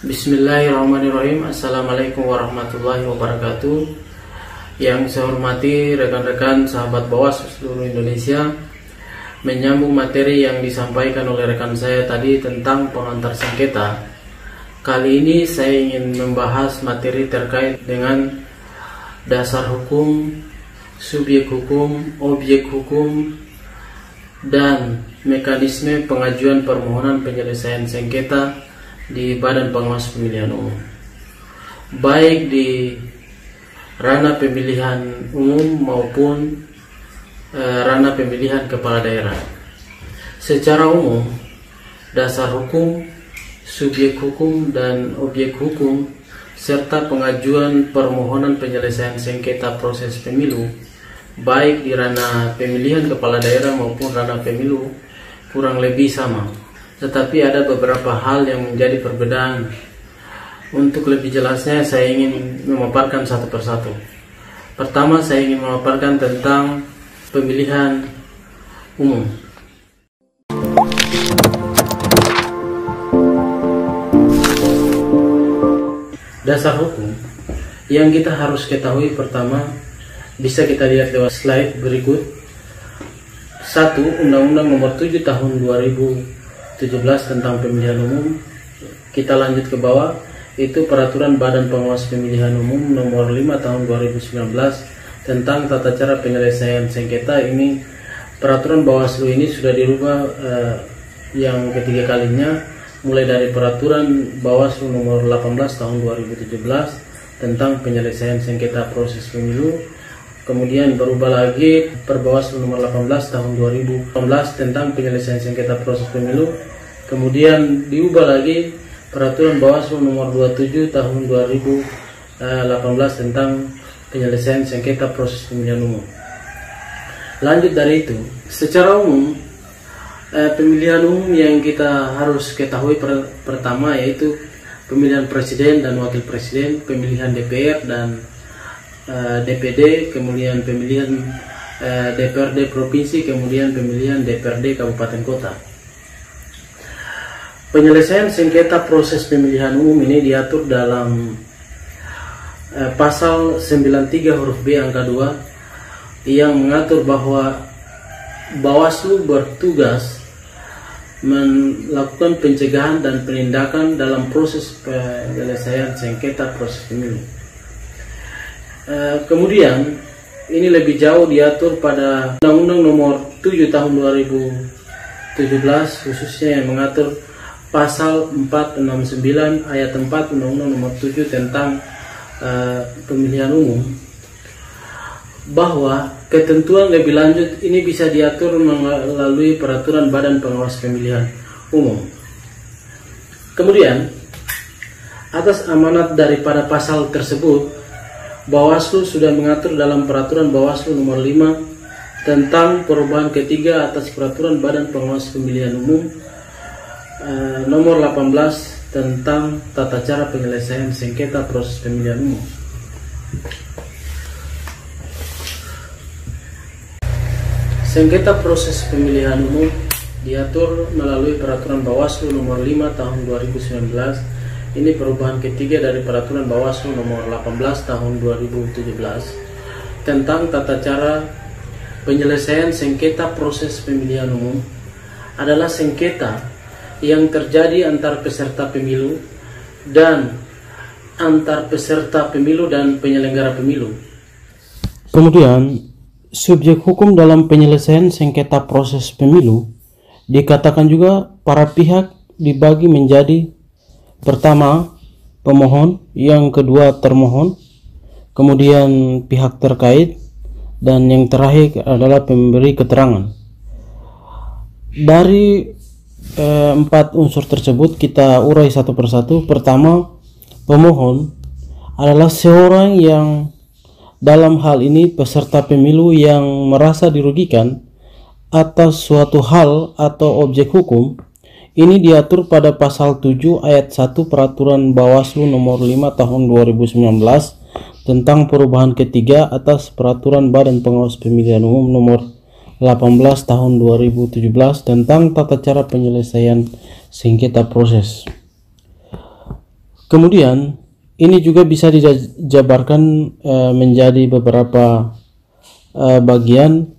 Bismillahirrahmanirrahim. Assalamualaikum warahmatullahi wabarakatuh. Yang saya hormati rekan-rekan sahabat Bawaslu seluruh Indonesia, menyambung materi yang disampaikan oleh rekan saya tadi tentang pengantar sengketa. Kali ini saya ingin membahas materi terkait dengan dasar hukum, subjek hukum, objek hukum, dan mekanisme pengajuan permohonan penyelesaian sengketa di Badan Pengawas Pemilihan Umum, baik di ranah pemilihan umum maupun ranah pemilihan kepala daerah. Secara umum, dasar hukum, subjek hukum, dan objek hukum serta pengajuan permohonan penyelesaian sengketa proses pemilu baik di ranah pemilihan kepala daerah maupun ranah pemilu kurang lebih sama. Tetapi ada beberapa hal yang menjadi perbedaan. Untuk lebih jelasnya saya ingin memaparkan satu persatu. Pertama, saya ingin memaparkan tentang pemilihan umum. Dasar hukum yang kita harus ketahui pertama bisa kita lihat lewat slide berikut. 1. Undang-Undang Nomor 7 Tahun 2017 tentang Pemilihan Umum. Kita lanjut ke bawah, itu Peraturan Badan Pengawas Pemilihan Umum Nomor 5 Tahun 2019 tentang tata cara penyelesaian sengketa. Ini peraturan Bawaslu ini sudah dirubah yang ketiga kalinya, mulai dari Peraturan Bawaslu Nomor 18 Tahun 2017 tentang penyelesaian sengketa proses pemilu. Kemudian berubah lagi Perbawaslu Nomor 18 Tahun 2018 tentang penyelesaian sengketa proses pemilu. Kemudian diubah lagi Peraturan Bawaslu Nomor 27 Tahun 2018 tentang penyelesaian sengketa proses pemilihan umum. Lanjut dari itu, secara umum pemilihan umum yang kita harus ketahui pertama yaitu pemilihan presiden dan wakil presiden, pemilihan DPR dan DPD, kemudian pemilihan DPRD provinsi, kemudian pemilihan DPRD kabupaten kota. Penyelesaian sengketa proses pemilihan umum ini diatur dalam pasal 93 huruf B angka 2 yang mengatur bahwa Bawaslu bertugas melakukan pencegahan dan penindakan dalam proses penyelesaian sengketa proses pemilu. Kemudian ini lebih jauh diatur pada Undang-Undang Nomor 7 Tahun 2017 khususnya yang mengatur pasal 469 ayat 4 Undang-Undang Nomor 7 tentang pemilihan umum, bahwa ketentuan lebih lanjut ini bisa diatur melalui Peraturan Badan Pengawas Pemilihan Umum. Kemudian atas amanat daripada pasal tersebut, Bawaslu sudah mengatur dalam Peraturan Bawaslu Nomor 5 tentang perubahan ketiga atas Peraturan Badan Pengawas Pemilihan Umum Nomor 18 tentang tata cara penyelesaian sengketa proses pemilihan umum. Sengketa proses pemilihan umum diatur melalui Peraturan Bawaslu Nomor 5 Tahun 2019. Ini perubahan ketiga dari Peraturan Bawaslu Nomor 18 Tahun 2017 tentang tata cara penyelesaian sengketa proses pemilihan umum. Adalah sengketa yang terjadi antar peserta pemilu dan antar peserta pemilu dan penyelenggara pemilu. Kemudian, subjek hukum dalam penyelesaian sengketa proses pemilu dikatakan juga para pihak dibagi menjadi: pertama, pemohon, yang kedua termohon, kemudian pihak terkait, dan yang terakhir adalah pemberi keterangan. Dari empat unsur tersebut kita urai satu persatu. Pertama, pemohon adalah seorang yang dalam hal ini peserta pemilu yang merasa dirugikan atas suatu hal atau objek hukum. Ini diatur pada pasal 7 ayat 1 Peraturan Bawaslu Nomor 5 Tahun 2019 tentang perubahan ketiga atas Peraturan Badan Pengawas Pemilihan Umum Nomor 18 Tahun 2017 tentang tata cara penyelesaian sengketa proses. Kemudian ini juga bisa dijabarkan menjadi beberapa bagian.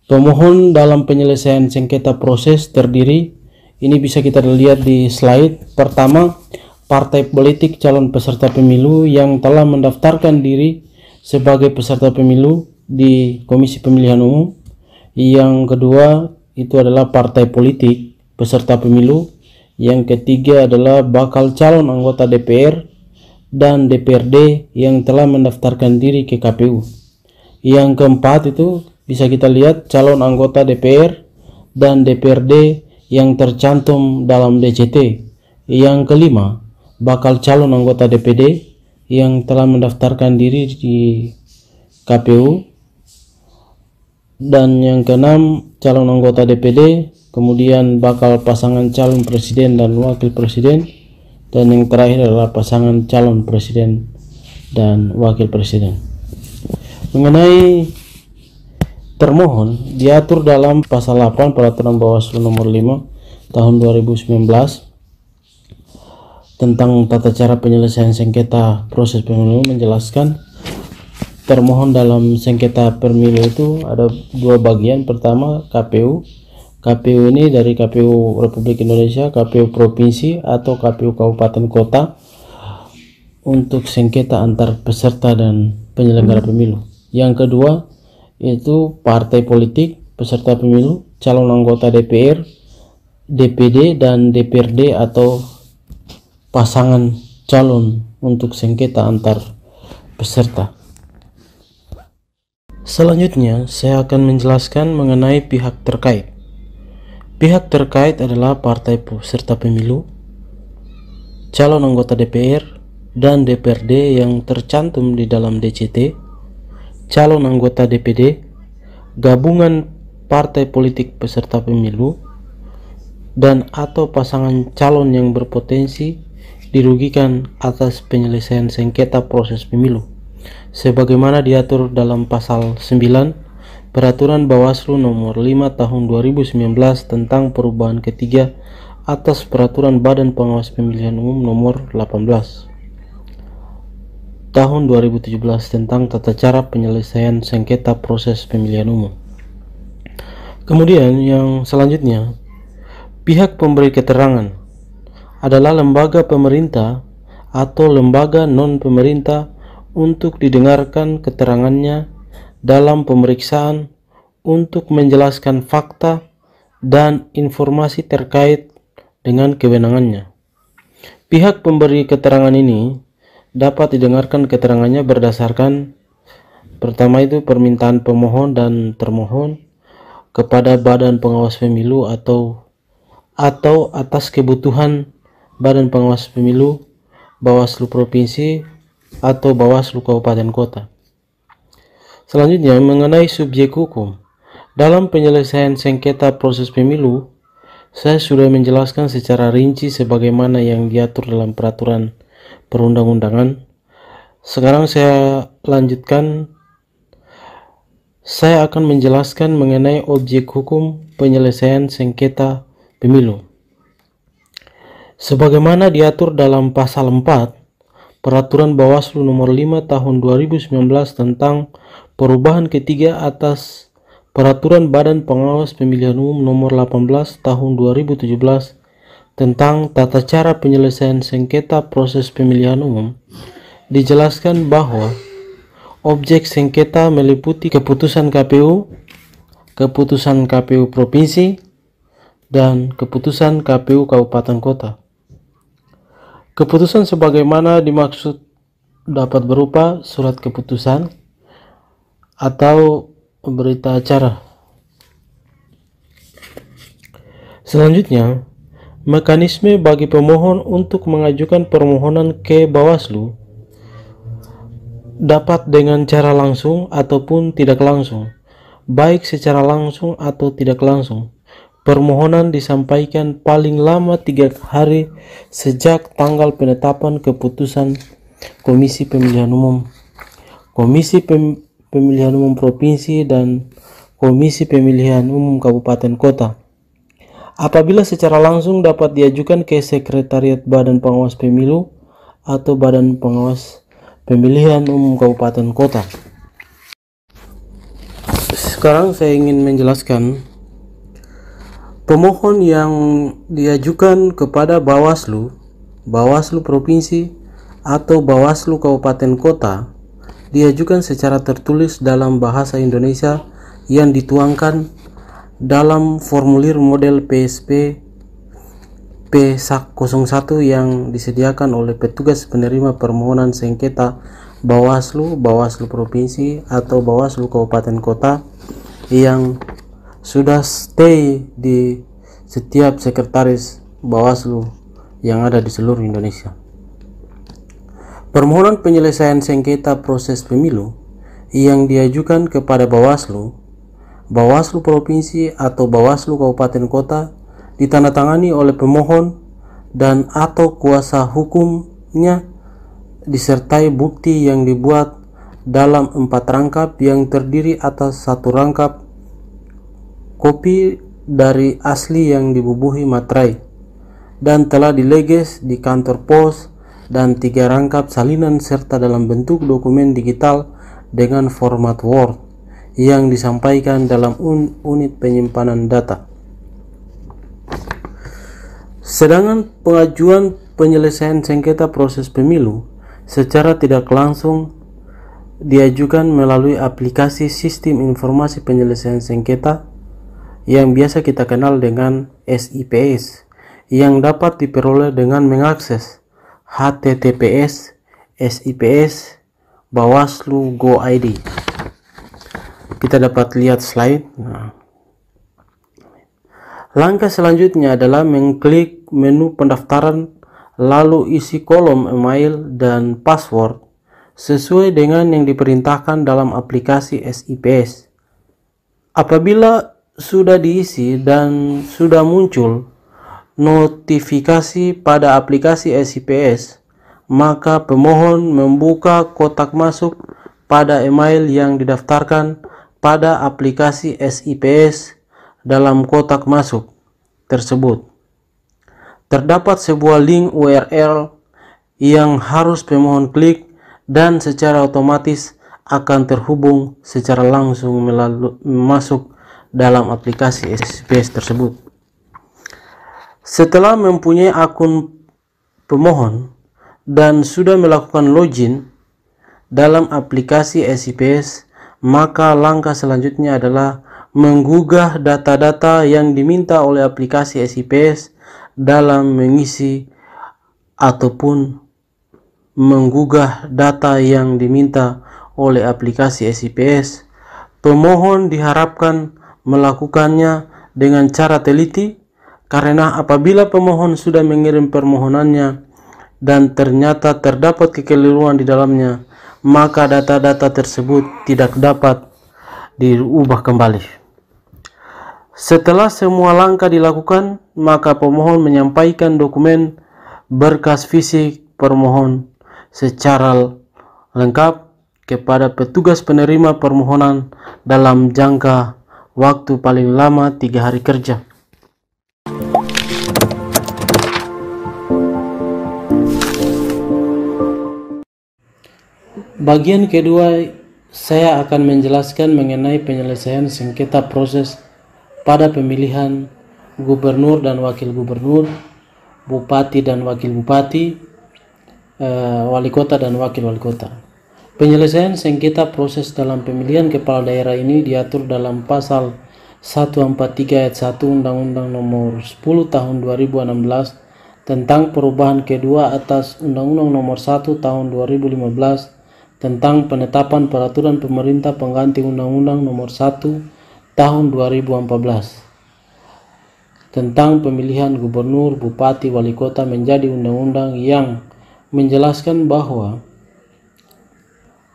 Pemohon dalam penyelesaian sengketa proses terdiri, ini bisa kita lihat di slide. Pertama, partai politik calon peserta pemilu yang telah mendaftarkan diri sebagai peserta pemilu di Komisi Pemilihan Umum. Yang kedua itu adalah partai politik peserta pemilu. Yang ketiga adalah bakal calon anggota DPR dan DPRD yang telah mendaftarkan diri ke KPU. Yang keempat itu bisa kita lihat calon anggota DPR dan DPRD yang tercantum dalam DCT. Yang kelima, bakal calon anggota DPD yang telah mendaftarkan diri di KPU. Dan yang keenam, calon anggota DPD, kemudian bakal pasangan calon presiden dan wakil presiden, dan yang terakhir adalah pasangan calon presiden dan wakil presiden. Mengenai termohon diatur dalam pasal 8 Peraturan Bawaslu nomor 5 tahun 2019 tentang tata cara penyelesaian sengketa proses pemilu, menjelaskan termohon dalam sengketa pemilu itu ada dua bagian. Pertama, KPU. KPU ini dari KPU Republik Indonesia, KPU Provinsi atau KPU Kabupaten Kota untuk sengketa antar peserta dan penyelenggara pemilu. Yang kedua itu partai politik peserta pemilu, calon anggota DPR, DPD dan DPRD atau pasangan calon untuk sengketa antar peserta. Selanjutnya saya akan menjelaskan mengenai pihak terkait. Pihak terkait adalah partai peserta pemilu, calon anggota DPR dan DPRD yang tercantum di dalam DCT, calon anggota DPD, gabungan partai politik peserta pemilu, dan atau pasangan calon yang berpotensi dirugikan atas penyelesaian sengketa proses pemilu, sebagaimana diatur dalam pasal 9 Peraturan Bawaslu nomor 5 tahun 2019 tentang perubahan ketiga atas Peraturan Badan Pengawas Pemilihan Umum nomor 18 tahun 2017 tentang tata cara penyelesaian sengketa proses pemilihan umum. Kemudian yang selanjutnya, pihak pemberi keterangan adalah lembaga pemerintah atau lembaga non-pemerintah untuk didengarkan keterangannya dalam pemeriksaan untuk menjelaskan fakta dan informasi terkait dengan kewenangannya. Pihak pemberi keterangan ini dapat didengarkan keterangannya berdasarkan pertama itu permintaan pemohon dan termohon kepada Badan Pengawas Pemilu atau atas kebutuhan Badan Pengawas Pemilu, Bawaslu Provinsi atau Bawaslu Kabupaten Kota. Selanjutnya mengenai subjek hukum. Dalam penyelesaian sengketa proses pemilu, saya sudah menjelaskan secara rinci sebagaimana yang diatur dalam peraturan perundang-undangan. Sekarang saya lanjutkan. Saya akan menjelaskan mengenai objek hukum penyelesaian sengketa pemilu. Sebagaimana diatur dalam pasal 4 Peraturan Bawaslu nomor 5 tahun 2019 tentang perubahan ketiga atas Peraturan Badan Pengawas Pemilihan Umum nomor 18 tahun 2017 tentang tata cara penyelesaian sengketa proses pemilihan umum, dijelaskan bahwa objek sengketa meliputi keputusan KPU, keputusan KPU Provinsi, dan keputusan KPU Kabupaten Kota. Keputusan sebagaimana dimaksud dapat berupa surat keputusan atau berita acara. Selanjutnya, mekanisme bagi pemohon untuk mengajukan permohonan ke Bawaslu dapat dengan cara langsung ataupun tidak langsung. Baik secara langsung atau tidak langsung, permohonan disampaikan paling lama 3 hari sejak tanggal penetapan keputusan Komisi Pemilihan Umum, Komisi Pemilihan Umum Provinsi, dan Komisi Pemilihan Umum Kabupaten Kota. Apabila secara langsung dapat diajukan ke Sekretariat Badan Pengawas Pemilu atau Badan Pengawas Pemilihan Umum Kabupaten Kota. Sekarang saya ingin menjelaskan pemohon yang diajukan kepada Bawaslu, Bawaslu Provinsi atau Bawaslu Kabupaten Kota diajukan secara tertulis dalam bahasa Indonesia yang dituangkan dalam formulir model PSP P01 yang disediakan oleh petugas penerima permohonan sengketa Bawaslu, Bawaslu Provinsi atau Bawaslu Kabupaten Kota yang sudah stay di setiap sekretaris Bawaslu yang ada di seluruh Indonesia. Permohonan penyelesaian sengketa proses pemilu yang diajukan kepada Bawaslu, Bawaslu Provinsi atau Bawaslu Kabupaten Kota ditandatangani oleh pemohon dan atau kuasa hukumnya disertai bukti yang dibuat dalam 4 rangkap yang terdiri atas 1 rangkap kopi dari asli yang dibubuhi materai dan telah dileges di kantor pos, dan 3 rangkap salinan serta dalam bentuk dokumen digital dengan format Word yang disampaikan dalam unit penyimpanan data. Sedangkan pengajuan penyelesaian sengketa proses pemilu secara tidak langsung diajukan melalui aplikasi Sistem Informasi Penyelesaian Sengketa yang biasa kita kenal dengan SIPS, yang dapat diperoleh dengan mengakses https://sips bawaslu go.id. Kita dapat lihat slide. Langkah selanjutnya adalah mengklik menu pendaftaran, lalu isi kolom email dan password sesuai dengan yang diperintahkan dalam aplikasi SIPS. Apabila sudah diisi dan sudah muncul notifikasi pada aplikasi SIPS, maka pemohon membuka kotak masuk pada email yang didaftarkan pada aplikasi SIPS. Dalam kotak masuk tersebut terdapat sebuah link URL yang harus pemohon klik dan secara otomatis akan terhubung secara langsung masuk dalam aplikasi SIPS tersebut. Setelah mempunyai akun pemohon dan sudah melakukan login dalam aplikasi SIPS, maka langkah selanjutnya adalah menggugah data-data yang diminta oleh aplikasi SIPS dalam mengisi ataupun menggugah data yang diminta oleh aplikasi SIPS. Pemohon diharapkan melakukannya dengan cara teliti, karena apabila pemohon sudah mengirim permohonannya dan ternyata terdapat kekeliruan di dalamnya, maka data-data tersebut tidak dapat diubah kembali. Setelah semua langkah dilakukan, maka pemohon menyampaikan dokumen berkas fisik permohon secara lengkap kepada petugas penerima permohonan dalam jangka waktu paling lama 3 hari kerja. Bagian kedua, saya akan menjelaskan mengenai penyelesaian sengketa proses pada pemilihan gubernur dan wakil gubernur, bupati dan wakil bupati, wali kota dan wakil wali kota. Penyelesaian sengketa proses dalam pemilihan kepala daerah ini diatur dalam pasal 143 ayat 1 Undang-Undang Nomor 10 Tahun 2016 tentang perubahan kedua atas Undang-Undang Nomor 1 Tahun 2015 tentang penetapan peraturan pemerintah pengganti Undang-Undang Nomor 1 Tahun 2014 tentang pemilihan gubernur, bupati, wali kota menjadi undang-undang yang menjelaskan bahwa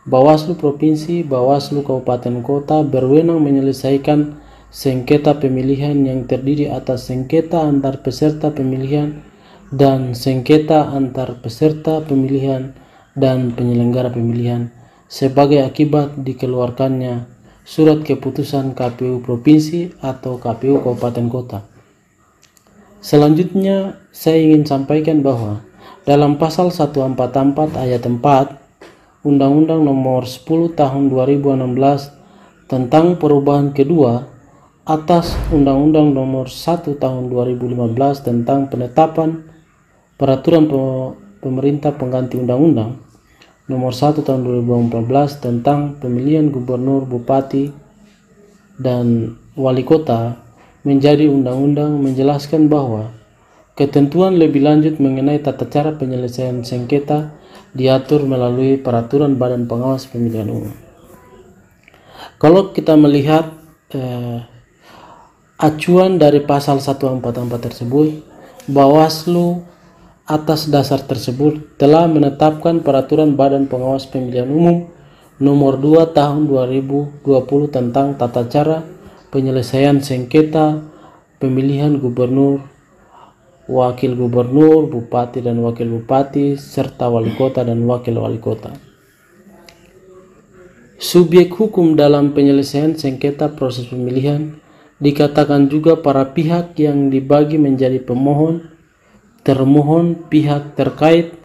Bawaslu Provinsi, Bawaslu Kabupaten Kota berwenang menyelesaikan sengketa pemilihan yang terdiri atas sengketa antar peserta pemilihan dan sengketa antar peserta pemilihan dan penyelenggara pemilihan sebagai akibat dikeluarkannya surat keputusan KPU Provinsi atau KPU Kabupaten Kota. Selanjutnya, saya ingin sampaikan bahwa dalam pasal 144 ayat 4 Undang-Undang Nomor 10 Tahun 2016 tentang perubahan kedua atas Undang-Undang Nomor 1 Tahun 2015 tentang penetapan peraturan pemerintah pengganti Undang-Undang Nomor 1 Tahun 2014 tentang pemilihan gubernur, bupati, dan wali kota menjadi undang-undang menjelaskan bahwa ketentuan lebih lanjut mengenai tata cara penyelesaian sengketa diatur melalui peraturan Badan Pengawas Pemilihan Umum. Kalau kita melihat acuan dari pasal 144 tersebut, Bawaslu atas dasar tersebut telah menetapkan peraturan Badan Pengawas Pemilihan Umum Nomor 2 Tahun 2020 tentang tata cara penyelesaian sengketa pemilihan gubernur, wakil gubernur, bupati dan wakil bupati, serta wali kota dan wakil wali kota. Subjek hukum dalam penyelesaian sengketa proses pemilihan dikatakan juga para pihak yang dibagi menjadi pemohon, termohon, pihak terkait,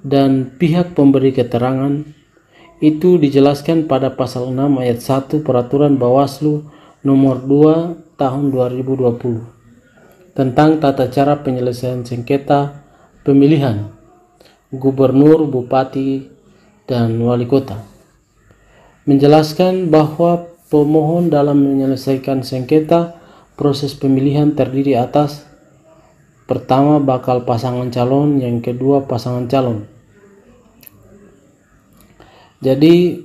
dan pihak pemberi keterangan. Itu dijelaskan pada pasal 6 ayat 1 Peraturan Bawaslu Nomor 2 Tahun 2020 tentang tata cara penyelesaian sengketa pemilihan gubernur, bupati, dan wali kota. Menjelaskan bahwa pemohon dalam menyelesaikan sengketa proses pemilihan terdiri atas pertama bakal pasangan calon, yang kedua pasangan calon. Jadi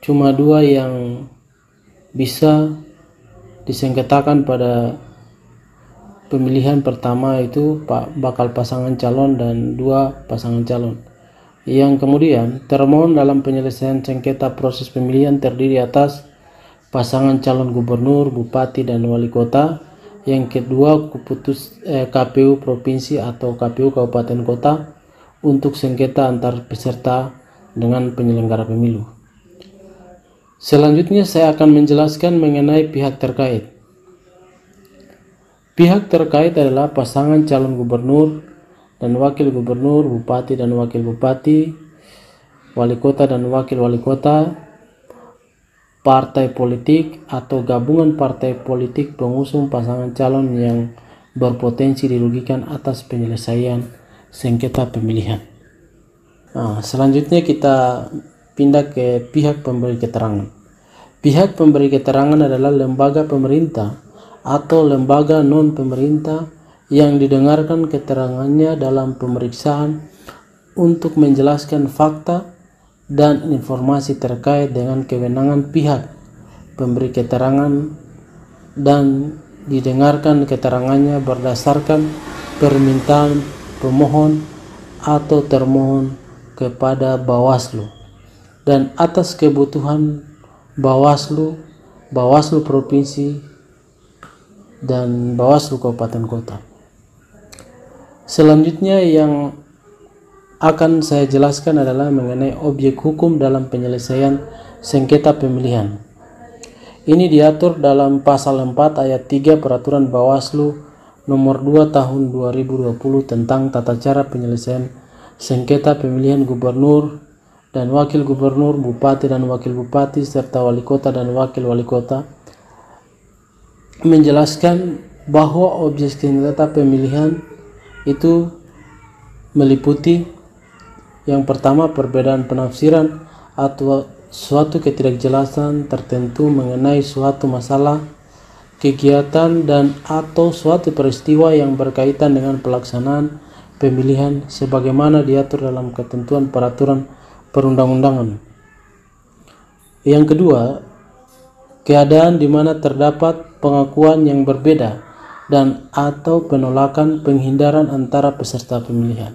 cuma dua yang bisa disengketakan pada pemilihan pertama, itu bakal pasangan calon dan dua pasangan calon. Yang kemudian termohon dalam penyelesaian sengketa proses pemilihan terdiri atas pasangan calon gubernur, bupati, dan wali kota. Yang kedua KPU provinsi atau KPU kabupaten kota untuk sengketa antar peserta dengan penyelenggara pemilu. Selanjutnya saya akan menjelaskan mengenai pihak terkait. Pihak terkait adalah pasangan calon gubernur dan wakil gubernur, bupati dan wakil bupati, wali kota dan wakil wali kota, partai politik atau gabungan partai politik pengusung pasangan calon yang berpotensi dirugikan atas penyelesaian sengketa pemilihan. Selanjutnya kita pindah ke pihak pemberi keterangan. Pihak pemberi keterangan adalah lembaga pemerintah atau lembaga non-pemerintah yang didengarkan keterangannya dalam pemeriksaan untuk menjelaskan fakta dan informasi terkait dengan kewenangan pihak pemberi keterangan dan didengarkan keterangannya berdasarkan permintaan pemohon atau termohon kepada Bawaslu dan atas kebutuhan Bawaslu, Bawaslu provinsi, dan Bawaslu kabupaten kota. Selanjutnya yang akan saya jelaskan adalah mengenai objek hukum dalam penyelesaian sengketa pemilihan. Ini diatur dalam pasal 4 ayat 3 Peraturan Bawaslu Nomor 2 Tahun 2020 tentang tata cara penyelesaian sengketa pemilihan gubernur dan wakil gubernur, bupati dan wakil bupati, serta wali kota dan wakil wali kota, menjelaskan bahwa objek sengketa pemilihan itu meliputi yang pertama perbedaan penafsiran atau suatu ketidakjelasan tertentu mengenai suatu masalah, kegiatan, dan atau suatu peristiwa yang berkaitan dengan pelaksanaan pemilihan sebagaimana diatur dalam ketentuan peraturan perundang-undangan. Yang kedua, keadaan di mana terdapat pengakuan yang berbeda dan atau penolakan penghindaran antara peserta pemilihan.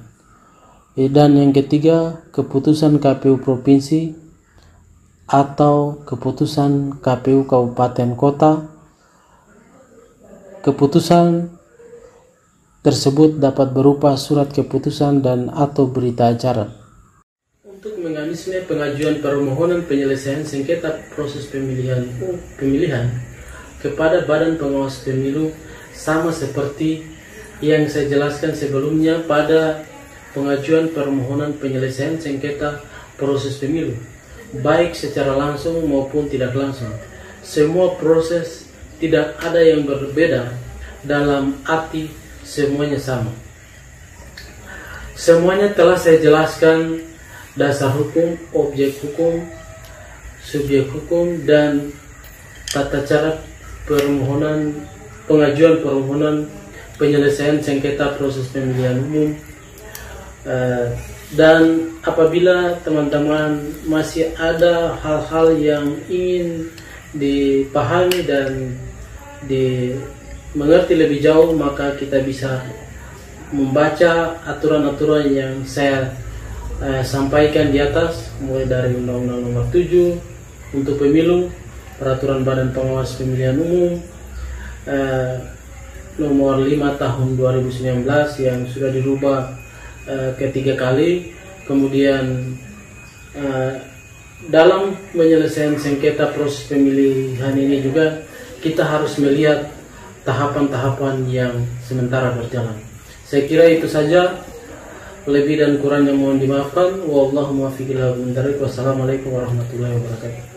Dan yang ketiga, keputusan KPU provinsi atau keputusan KPU kabupaten kota. Keputusan tersebut dapat berupa surat keputusan dan atau berita acara. Untuk mekanisme pengajuan permohonan penyelesaian sengketa proses pemilihan kepada Badan Pengawas Pemilu sama seperti yang saya jelaskan sebelumnya pada pengajuan permohonan penyelesaian sengketa proses pemilu, baik secara langsung maupun tidak langsung. Semua proses tidak ada yang berbeda dalam arti semuanya sama. Semuanya telah saya jelaskan, dasar hukum, objek hukum, subjek hukum, dan tata cara pengajuan permohonan penyelesaian sengketa proses pemilihan umum. Dan apabila teman-teman masih ada hal-hal yang ingin dipahami dan dimengerti lebih jauh, maka kita bisa membaca aturan-aturan yang saya sampaikan di atas, mulai dari Undang-Undang Nomor 7 untuk pemilu, Peraturan Badan Pengawas Pemilihan Umum Nomor 5 Tahun 2019 yang sudah dirubah ketiga kali. Kemudian dalam menyelesaikan sengketa proses pemilihan ini juga kita harus melihat tahapan-tahapan yang sementara berjalan. Saya kira itu saja, lebih dan kurangnya mohon dimaafkan. Wallahu muwaffiq ila aqwamit thoriq. Wassalamualaikum warahmatullahi wabarakatuh.